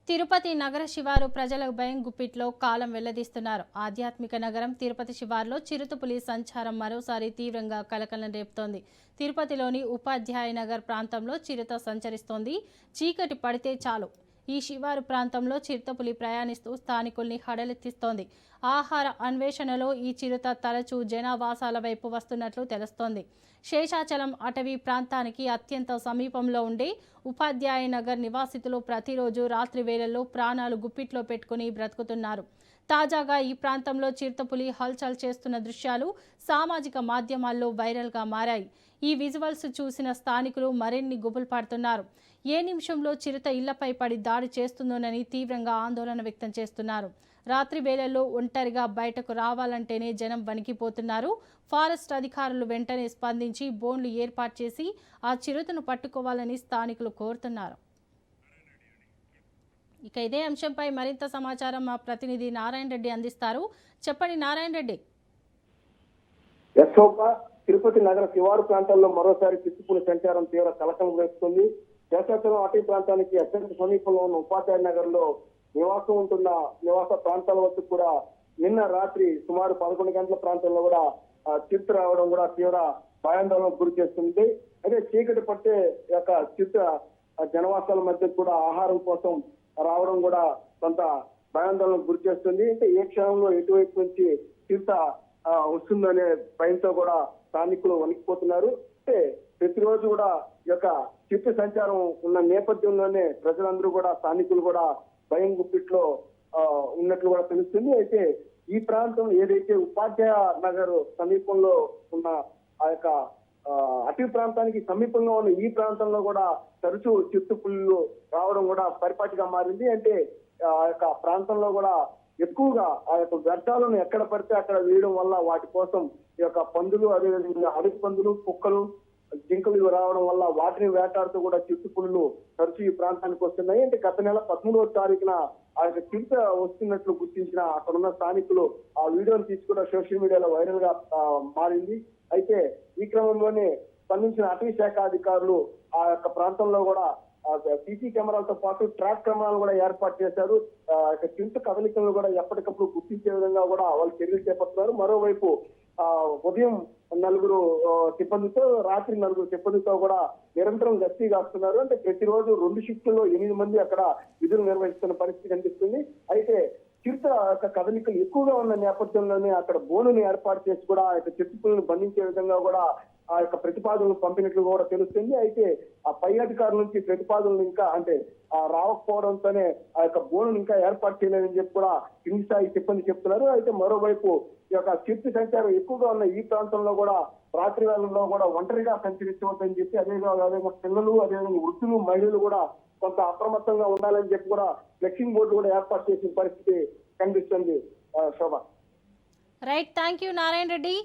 తిరుపతి నగర శివారు ప్రజల భయం గుప్పిట్లో కాలం వెల్లదీస్తున్నారు. ఆధ్యాత్మిక నగరం తిరుపతి శివారులో చిరుతపులి సంచారం మరోసారి తీవ్రంగా కలకలం రేపుతోంది. తిరుపతిలోని ఉపాధ్యాయ నగర్ ప్రాంతంలో చిరుత సంచరిస్తోంది. చీకటి పడితే చాలు ఈ శివారు ప్రాంతంలో చిరుతపులి ప్రయాణిస్తూ స్థానికుల్ని హడలెత్తిస్తోంది. ఆహార అన్వేషణలో ఈ చిరుత తరచూ జనావాసాల వైపు వస్తున్నట్లు తెలుస్తోంది. శేషాచలం అటవీ ప్రాంతానికి అత్యంత సమీపంలో ఉండే ఉపాధ్యాయ నగర్ నివాసితులు ప్రతిరోజు రాత్రి వేళల్లో ప్రాణాలు గుప్పిట్లో పెట్టుకుని బ్రతుకుతున్నారు. తాజాగా ఈ ప్రాంతంలో చిరుతపులి హల్చల్ చేస్తున్న దృశ్యాలు సామాజిక మాధ్యమాల్లో వైరల్గా మారాయి. ఈ విజువల్స్ చూసిన స్థానికులు మరిన్ని గుబులు పడుతున్నారు. ఏ నిమిషంలో చిరుత ఇళ్లపై పడి దాడి చేస్తుందోనని తీవ్రంగా ఆందోళన వ్యక్తం చేస్తున్నారు. రాత్రి వేళల్లో ఒంటరిగా బయటకు రావాలంటేనే జనం వణికిపోతున్నారు. ఫారెస్ట్ అధికారులు వెంటనే స్పందించి బోన్లు ఏర్పాటు చేసి ఆ చిరుతను పట్టుకోవాలని స్థానికులు కోరుతున్నారు. ఇక ఇదే అంశంపై మరింత సమాచారం మా ప్రతినిధి నారాయణ రెడ్డి అందిస్తారు. చెప్పండి నారాయణ రెడ్డి. తిరుపతి నగర శివారు ప్రాంతాల్లో మరోసారి చిరుతపులి సంచారం తీవ్ర కలకలం వేస్తుంది. శేషాచలం అటవీ ప్రాంతానికి అత్యంత సమీపంలో ఉన్న ఉపాధ్యాయ నగర్ లో నివాసం ఉంటున్న నివాస ప్రాంతాల వద్ద కూడా నిన్న రాత్రి సుమారు 11 గంటల ప్రాంతంలో కూడా చిరుత రావడం కూడా తీవ్ర భయాందోళనకు గురి చేస్తుంది. అదే చీకటి పట్టే యొక్క చిరుత జనవాసాల మధ్య కూడా ఆహారం కోసం రావడం కూడా కొంత భయాందోళనకు గురి చేస్తుంది. అంటే ఏ క్షణంలో ఎటువైపు నుంచి చిరుత వస్తుందనే భయంతో కూడా స్థానికులు వణికిపోతున్నారు. అంటే ప్రతిరోజు కూడా ఈ యొక్క చిరుత సంచారం ఉన్న నేపథ్యంలోనే ప్రజలందరూ కూడా స్థానికులు కూడా భయం గుప్పిట్లో ఉన్నట్లు కూడా తెలుస్తుంది. అయితే ఈ ప్రాంతం ఏదైతే ఉపాధ్యాయ నగర్ సమీపంలో ఉన్న ఆ యొక్క అటవీ ప్రాంతానికి సమీపంగా ఉన్న ఈ ప్రాంతంలో కూడా తరచూ చిరుతపులులు రావడం కూడా పరిపాటిగా మారింది. అంటే ఆ యొక్క ప్రాంతంలో కూడా ఎక్కువగా ఆ యొక్క వ్యర్థాలను ఎక్కడ పడితే అక్కడ వేయడం వల్ల వాటి కోసం ఈ యొక్క పందులు, అదేవిధంగా అడవి పందులు, కుక్కలు, జింకలు ఇవి రావడం వల్ల వాటిని వేటాడుతూ కూడా చిరుతపులులు తరచూ ఈ ప్రాంతానికి వస్తున్నాయి. అంటే గత నెల 13వ తారీఖున ఆ యొక్క చిరుత వస్తున్నట్లు గుర్తించిన అక్కడున్న స్థానికులు ఆ వీడియోను తీసుకున్న సోషల్ మీడియాలో వైరల్ గా మారింది. అయితే ఈ క్రమంలోనే స్పందించిన అటవీ శాఖ అధికారులు ఆ యొక్క ప్రాంతంలో కూడా సీసీ కెమెరాలతో పాటు ట్రాక్ కెమెరాలు కూడా ఏర్పాటు చేశారు. చిరుత కదలికలను కూడా ఎప్పటికప్పుడు గుర్తించే విధంగా కూడా వాళ్ళు చర్యలు చేపడుతున్నారు. మరోవైపు ఉదయం 4 సిబ్బందితో, రాత్రి 4 సిబ్బందితో కూడా నిరంతరం గస్తీ కాస్తున్నారు. అంటే ప్రతిరోజు 2 షిఫ్టుల్లో 8 మంది అక్కడ విధులు నిర్వహిస్తున్న పరిస్థితి కనిపిస్తుంది. అయితే చిరుత యొక్క కదలికలు ఎక్కువగా ఉన్న నేపథ్యంలోనే అక్కడ బోనుని ఏర్పాటు చేసి కూడా ఆ యొక్క చిరుతపులను బంధించే విధంగా కూడా ఆ యొక్క ప్రతిపాదనలు పంపినట్లు కూడా తెలుస్తుంది. అయితే ఆ పై అధికారుల నుంచి ప్రతిపాదనలు ఇంకా అంటే రావకపోవడంతోనే ఆ యొక్క బోనును ఇంకా ఏర్పాటు చేయలేదని చెప్పి కూడా కింది స్థాయి సిబ్బంది చెప్తున్నారు. అయితే మరోవైపు ఈ యొక్క చిరుత సంచారం ఎక్కువగా ఉన్న ఈ ప్రాంతంలో కూడా రాత్రి వేళల్లో కూడా ఒంటరిగా సంచరించవద్దని చెప్పి అదేవిధంగా పిల్లలు, అదేవిధంగా వృద్ధులు, మహిళలు కూడా కొంత అప్రమత్తంగా ఉండాలని చెప్పి కూడా ఫ్లెక్సింగ్ బోర్డు కూడా ఏర్పాటు చేసిన పరిస్థితి కనిపిస్తుంది. Shobha. Right, thank you Narayana Reddy.